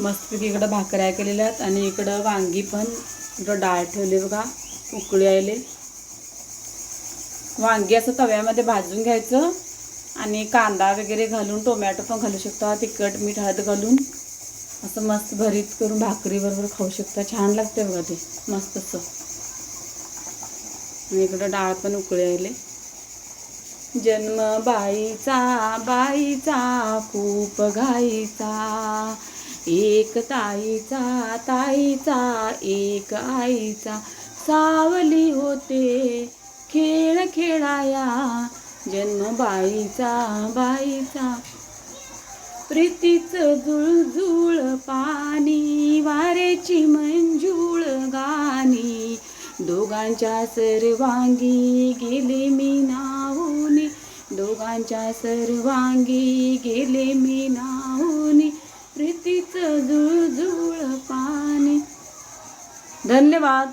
मस्तपैकी इकडं भाकऱ्या केलेल्या आहेत आणि इकडं वांगी पण इकडं डाळ ठेवली बघा, उकळी आले. वांगी असं तव्यामध्ये भाजून घ्यायचं आणि कांदा वगैरे घालून, टोमॅटो पण घालू शकता, तिखट मीठ हळद घालून असं मस्त भरीत करून भाकरी बरोबर खाऊ शकता. छान लागते बघा ते मस्त असं. आणि इकडं डाळ पण उकळी आले. जन्म बाईचा खूप घाईचा, एक ताईचा एक आईचा, सावली होते खेळ खेळाया. जन्म बाईचा प्रीतीचं जुळजुळ पाणी, वाऱ्याची मंजूळ गाणी, दोघांच्या सर्वांगी गेले मी नाहूनी, दोघांच्या सर्वांगी गेले मी नाहूनी, प्रीतीचं जुळजुळ पाणी. धन्यवाद.